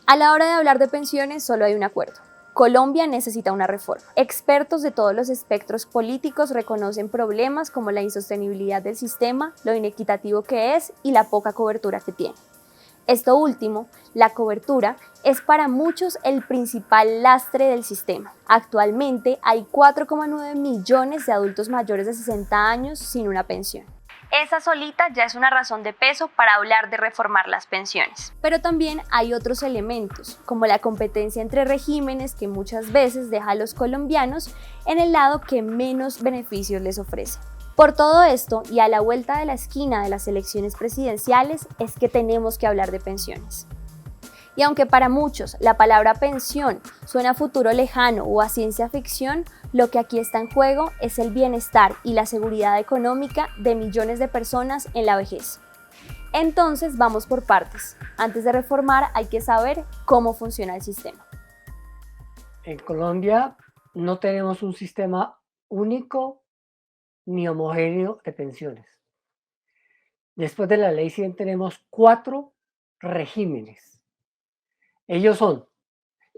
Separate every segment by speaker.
Speaker 1: A la hora de hablar de pensiones solo hay un acuerdo. Colombia necesita una reforma. Expertos de todos los espectros políticos reconocen problemas como la insostenibilidad del sistema, lo inequitativo que es y la poca cobertura que tiene. Esto último, la cobertura, es para muchos el principal lastre del sistema. Actualmente hay 4,9 millones de adultos mayores de 60 años sin una pensión. Esa solita ya es una razón de peso para hablar de reformar las pensiones. Pero también hay otros elementos, como la competencia entre regímenes que muchas veces deja a los colombianos en el lado que menos beneficios les ofrece. Por todo esto y a la vuelta de la esquina de las elecciones presidenciales es que tenemos que hablar de pensiones. Y aunque para muchos la palabra pensión suena a futuro lejano o a ciencia ficción, lo que aquí está en juego es el bienestar y la seguridad económica de millones de personas en la vejez. Entonces vamos por partes. Antes de reformar hay que saber cómo funciona el sistema.
Speaker 2: En Colombia no tenemos un sistema único ni homogéneo de pensiones. Después de la Ley 100 tenemos 4 regímenes. Ellos son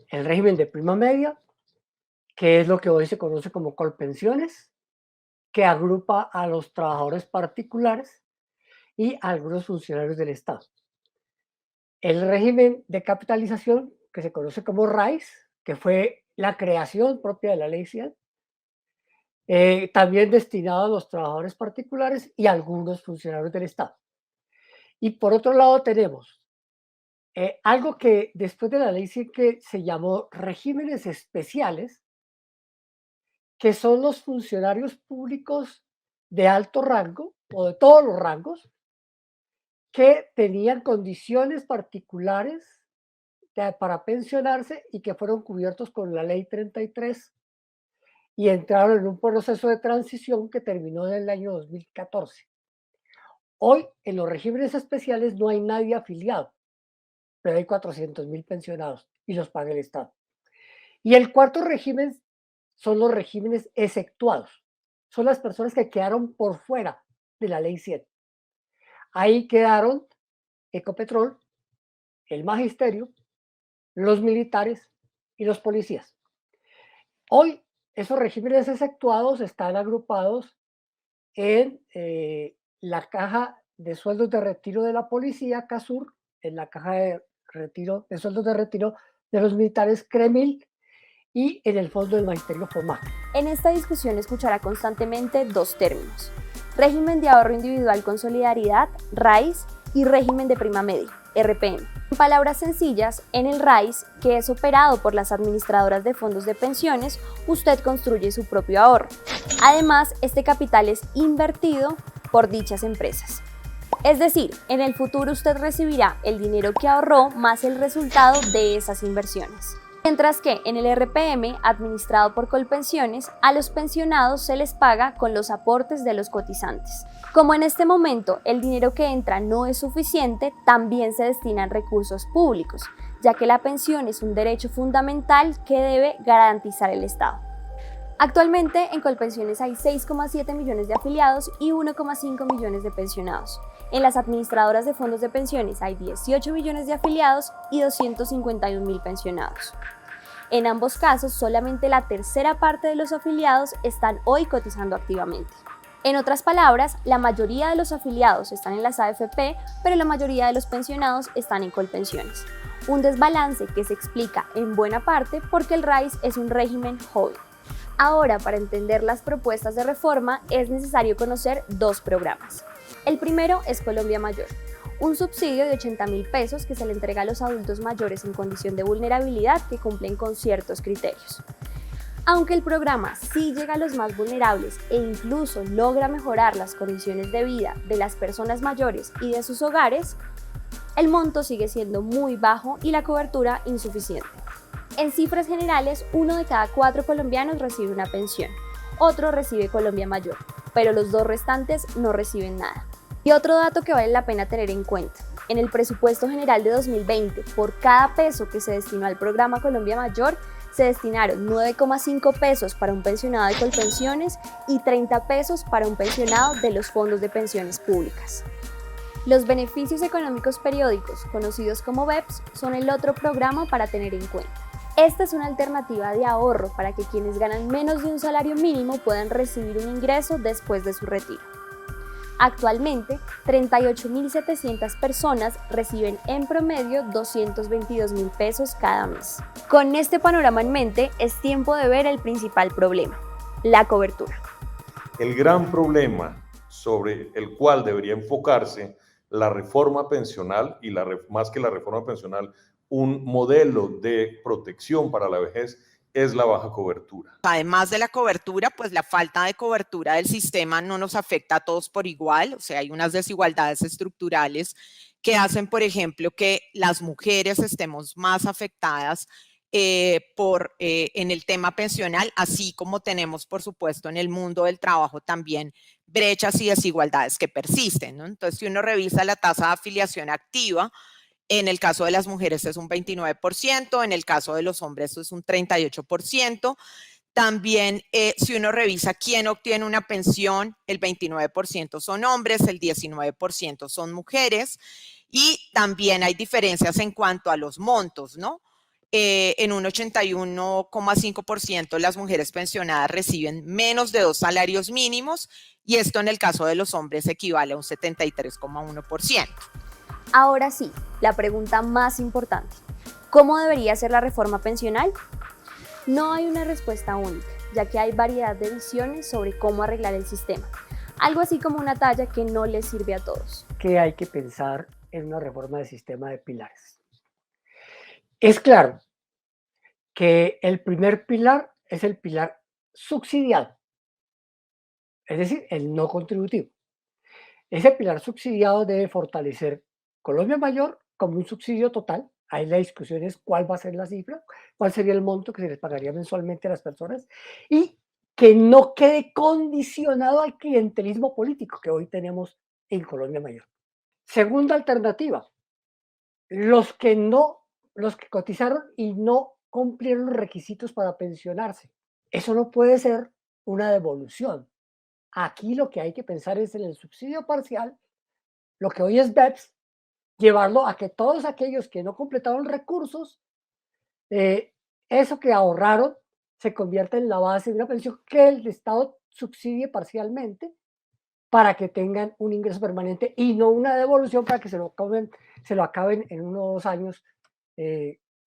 Speaker 2: el régimen de prima media, que es lo que hoy se conoce como colpensiones, que agrupa a los trabajadores particulares y a algunos funcionarios del Estado. El régimen de capitalización, que se conoce como RAIS, que fue la creación propia de la Ley 100, también destinado a los trabajadores particulares y a algunos funcionarios del Estado. Y por otro lado tenemos algo que después de la ley 100 que se llamó regímenes especiales, que son los funcionarios públicos de alto rango o de todos los rangos que tenían condiciones particulares para pensionarse y que fueron cubiertos con la ley 33 y entraron en un proceso de transición que terminó en el año 2014. Hoy en los regímenes especiales no hay nadie afiliado, pero hay 400.000 pensionados y los paga el Estado. Y el cuarto régimen son los regímenes exceptuados. Son las personas que quedaron por fuera de la ley 100. Ahí quedaron Ecopetrol, el magisterio, los militares y los policías. Hoy esos regímenes exceptuados están agrupados en la caja de sueldos de retiro de la policía, CASUR, en la caja de sueldos de retiro de los militares, CREMIL, y en el fondo del magisterio, FOMAC.
Speaker 1: En esta discusión escuchará constantemente dos términos: régimen de ahorro individual con solidaridad, RAIS, y régimen de prima media, RPM. En palabras sencillas, en el RAIS, que es operado por las administradoras de fondos de pensiones, usted construye su propio ahorro. Además, este capital es invertido por dichas empresas. Es decir, en el futuro usted recibirá el dinero que ahorró más el resultado de esas inversiones. Mientras que en el RPM, administrado por Colpensiones, a los pensionados se les paga con los aportes de los cotizantes. Como en este momento el dinero que entra no es suficiente, también se destinan recursos públicos, ya que la pensión es un derecho fundamental que debe garantizar el Estado. Actualmente en Colpensiones hay 6,7 millones de afiliados y 1,5 millones de pensionados. En las administradoras de fondos de pensiones hay 18 millones de afiliados y 251.000 pensionados. En ambos casos, solamente la tercera parte de los afiliados están hoy cotizando activamente. En otras palabras, la mayoría de los afiliados están en las AFP, pero la mayoría de los pensionados están en Colpensiones. Un desbalance que se explica en buena parte porque el RAIS es un régimen joven. Ahora, para entender las propuestas de reforma, es necesario conocer dos programas. El primero es Colombia Mayor, un subsidio de 80.000 pesos que se le entrega a los adultos mayores en condición de vulnerabilidad que cumplen con ciertos criterios. Aunque el programa sí llega a los más vulnerables e incluso logra mejorar las condiciones de vida de las personas mayores y de sus hogares, el monto sigue siendo muy bajo y la cobertura insuficiente. En cifras generales, 1 de cada 4 colombianos recibe una pensión, otro recibe Colombia Mayor, pero los 2 restantes no reciben nada. Y otro dato que vale la pena tener en cuenta: en el presupuesto general de 2020, por cada peso que se destinó al programa Colombia Mayor, se destinaron 9,5 pesos para un pensionado de Colpensiones y 30 pesos para un pensionado de los fondos de pensiones públicas. Los beneficios económicos periódicos, conocidos como BEPS, son el otro programa para tener en cuenta. Esta es una alternativa de ahorro para que quienes ganan menos de un salario mínimo puedan recibir un ingreso después de su retiro. Actualmente, 38.700 personas reciben en promedio 222.000 pesos cada mes. Con este panorama en mente, es tiempo de ver el principal problema: la cobertura.
Speaker 3: El gran problema sobre el cual debería enfocarse la reforma pensional y más que la reforma pensional, un modelo de protección para la vejez es la baja cobertura.
Speaker 4: Además de la cobertura, pues la falta de cobertura del sistema no nos afecta a todos por igual, o sea, hay unas desigualdades estructurales que hacen, por ejemplo, que las mujeres estemos más afectadas en el tema pensional, así como tenemos, por supuesto, en el mundo del trabajo también brechas y desigualdades que persisten, ¿no? Entonces, si uno revisa la tasa de afiliación activa, en el caso de las mujeres es un 29%, en el caso de los hombres es un 38%. También, si uno revisa quién obtiene una pensión, el 29% son hombres, el 19% son mujeres, y también hay diferencias en cuanto a los montos, ¿no? En un 81,5% las mujeres pensionadas reciben menos de 2 salarios mínimos, y esto en el caso de los hombres equivale a un 73,1%.
Speaker 1: Ahora sí, la pregunta más importante: ¿cómo debería ser la reforma pensional? No hay una respuesta única, ya que hay variedad de visiones sobre cómo arreglar el sistema, algo así como una talla que no les sirve a todos.
Speaker 2: Que hay que pensar en una reforma del sistema de pilares. Es claro que el primer pilar es el pilar subsidiado, es decir, el no contributivo. Ese pilar subsidiado debe fortalecer Colombia Mayor como un subsidio total. Ahí la discusión es cuál va a ser la cifra, cuál sería el monto que se les pagaría mensualmente a las personas, y que no quede condicionado al clientelismo político que hoy tenemos en Colombia Mayor. Segunda alternativa: los que cotizaron y no cumplieron los requisitos para pensionarse. Eso no puede ser una devolución. Aquí lo que hay que pensar es en el subsidio parcial, lo que hoy es BEPS, llevarlo a que todos aquellos que no completaron recursos, eso que ahorraron se convierta en la base de una pensión que el Estado subsidie parcialmente para que tengan un ingreso permanente y no una devolución para que se lo acaben en unos años,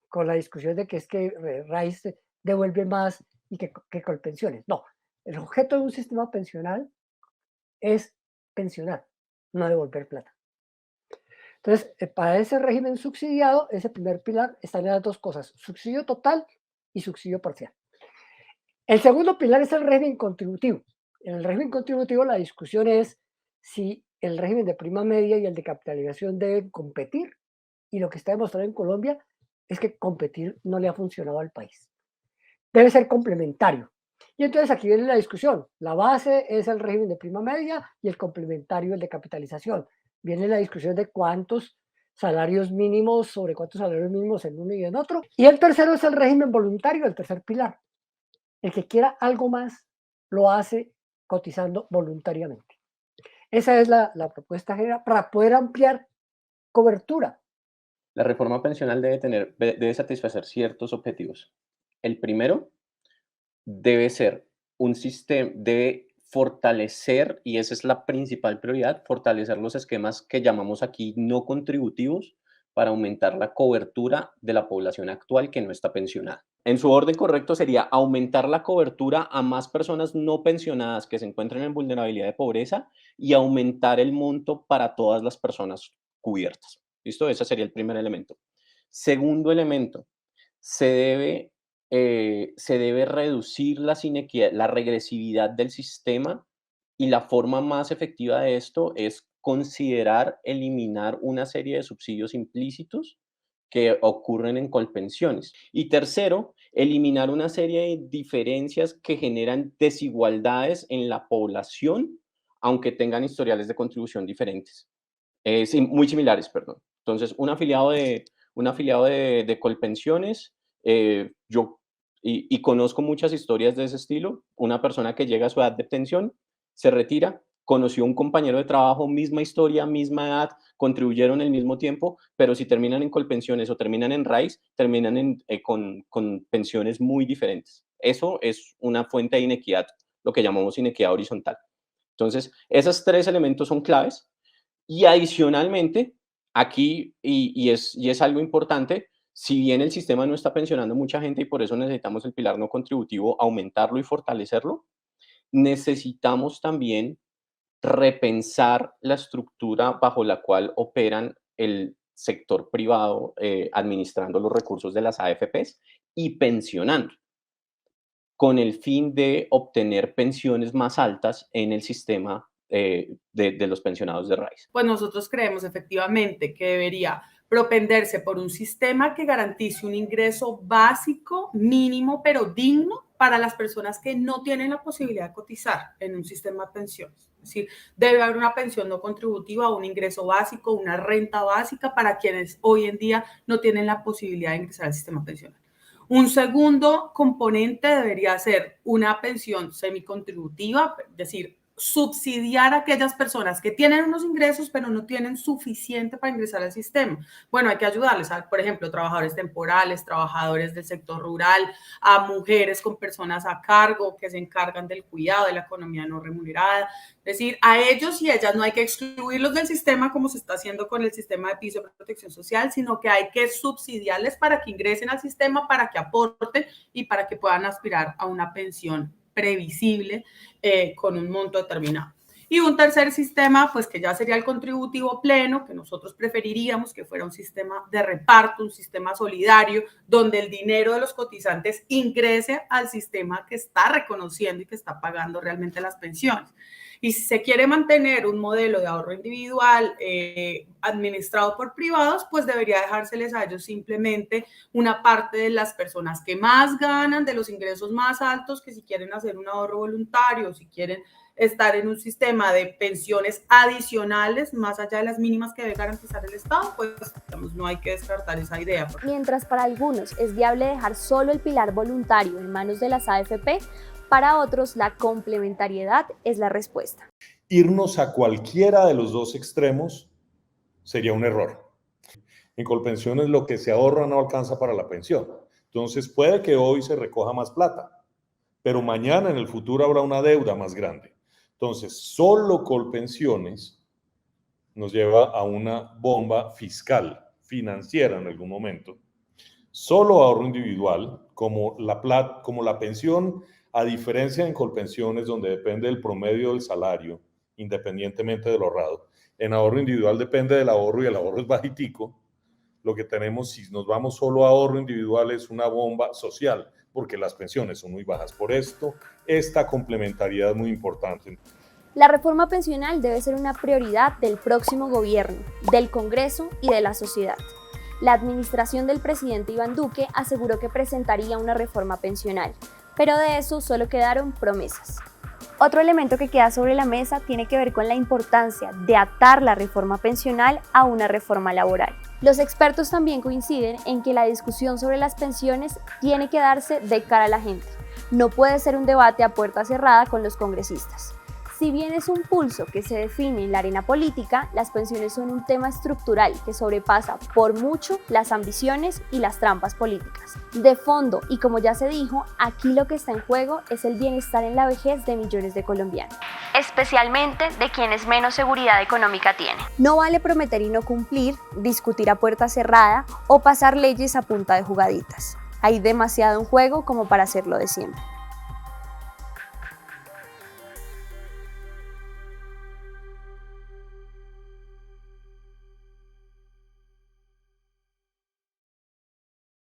Speaker 2: con la discusión de que es que Raíz devuelve más y que Colpensiones. No, el objeto de un sistema pensional es pensionar, no devolver plata. Entonces, para ese régimen subsidiado, ese primer pilar, están las dos cosas: subsidio total y subsidio parcial. El segundo pilar es el régimen contributivo. En el régimen contributivo la discusión es si el régimen de prima media y el de capitalización deben competir, y lo que está demostrado en Colombia es que competir no le ha funcionado al país. Debe ser complementario. Y entonces aquí viene la discusión. La base es el régimen de prima media y el complementario el de capitalización. Viene la discusión de cuántos salarios mínimos sobre cuántos salarios mínimos en uno y en otro. Y el tercero es el régimen voluntario, el tercer pilar. El que quiera algo más lo hace cotizando voluntariamente. Esa es la propuesta general para poder ampliar cobertura.
Speaker 5: La reforma pensional debe satisfacer ciertos objetivos. El primero debe ser un sistema, debe fortalecer, y esa es la principal prioridad, fortalecer los esquemas que llamamos aquí no contributivos para aumentar la cobertura de la población actual que no está pensionada. En su orden correcto sería aumentar la cobertura a más personas no pensionadas que se encuentren en vulnerabilidad de pobreza y aumentar el monto para todas las personas cubiertas. ¿Listo? Ese sería el primer elemento. Segundo elemento, se debe reducir las inequidades, la regresividad del sistema, y la forma más efectiva de esto es considerar eliminar una serie de subsidios implícitos que ocurren en Colpensiones. Y tercero, eliminar una serie de diferencias que generan desigualdades en la población, aunque tengan historiales de contribución diferentes, muy similares, perdón. Entonces, un afiliado de Colpensiones, y conozco muchas historias de ese estilo: una persona que llega a su edad de pensión, se retira, conoció un compañero de trabajo, misma historia, misma edad, contribuyeron el mismo tiempo, pero si terminan en Colpensiones o terminan en RAIS, terminan con pensiones muy diferentes. Eso es una fuente de inequidad, lo que llamamos inequidad horizontal. Entonces, esos 3 elementos son claves y adicionalmente, aquí, y es algo importante, si bien el sistema no está pensionando mucha gente y por eso necesitamos el pilar no contributivo, aumentarlo y fortalecerlo, necesitamos también repensar la estructura bajo la cual operan el sector privado administrando los recursos de las AFPs y pensionando, con el fin de obtener pensiones más altas en el sistema de los pensionados de RAIS.
Speaker 6: Pues nosotros creemos efectivamente que debería propenderse por un sistema que garantice un ingreso básico, mínimo, pero digno para las personas que no tienen la posibilidad de cotizar en un sistema de pensiones. Es decir, debe haber una pensión no contributiva, un ingreso básico, una renta básica para quienes hoy en día no tienen la posibilidad de ingresar al sistema pensional. Un segundo componente debería ser una pensión semicontributiva, es decir, subsidiar a aquellas personas que tienen unos ingresos pero no tienen suficiente para ingresar al sistema. Bueno, hay que ayudarles a, por ejemplo, trabajadores temporales, trabajadores del sector rural, a mujeres con personas a cargo que se encargan del cuidado, de la economía no remunerada. Es decir, a ellos y ellas no hay que excluirlos del sistema como se está haciendo con el sistema de piso de protección social, sino que hay que subsidiarles para que ingresen al sistema, para que aporten y para que puedan aspirar a una pensión previsible con un monto determinado. Y un tercer sistema, pues que ya sería el contributivo pleno, que nosotros preferiríamos que fuera un sistema de reparto, un sistema solidario, donde el dinero de los cotizantes ingrese al sistema que está reconociendo y que está pagando realmente las pensiones. Y si se quiere mantener un modelo de ahorro individual administrado por privados, pues debería dejárseles a ellos simplemente una parte de las personas que más ganan, de los ingresos más altos, que si quieren hacer un ahorro voluntario, si quieren estar en un sistema de pensiones adicionales, más allá de las mínimas que debe garantizar el Estado, pues digamos, no hay que descartar esa idea.
Speaker 1: Mientras para algunos es viable dejar solo el pilar voluntario en manos de las AFP, para otros la complementariedad es la respuesta.
Speaker 3: Irnos a cualquiera de los dos extremos sería un error. En Colpensiones lo que se ahorra no alcanza para la pensión. Entonces puede que hoy se recoja más plata, pero mañana en el futuro habrá una deuda más grande. Entonces, solo Colpensiones nos lleva a una bomba fiscal, financiera en algún momento. Solo ahorro individual, como la pensión, a diferencia en Colpensiones, donde depende del promedio del salario, independientemente del ahorrado. En ahorro individual depende del ahorro y el ahorro es bajitico. Lo que tenemos, si nos vamos solo a ahorro individual, es una bomba social, porque las pensiones son muy bajas. Por esto, esta complementariedad es muy importante.
Speaker 1: La reforma pensional debe ser una prioridad del próximo gobierno, del Congreso y de la sociedad. La administración del presidente Iván Duque aseguró que presentaría una reforma pensional, pero de eso solo quedaron promesas. Otro elemento que queda sobre la mesa tiene que ver con la importancia de atar la reforma pensional a una reforma laboral. Los expertos también coinciden en que la discusión sobre las pensiones tiene que darse de cara a la gente. No puede ser un debate a puerta cerrada con los congresistas. Si bien es un pulso que se define en la arena política, las pensiones son un tema estructural que sobrepasa por mucho las ambiciones y las trampas políticas. De fondo, y como ya se dijo, aquí lo que está en juego es el bienestar en la vejez de millones de colombianos, especialmente de quienes menos seguridad económica tienen. No vale prometer y no cumplir, discutir a puerta cerrada o pasar leyes a punta de jugaditas. Hay demasiado en juego como para hacerlo de siempre.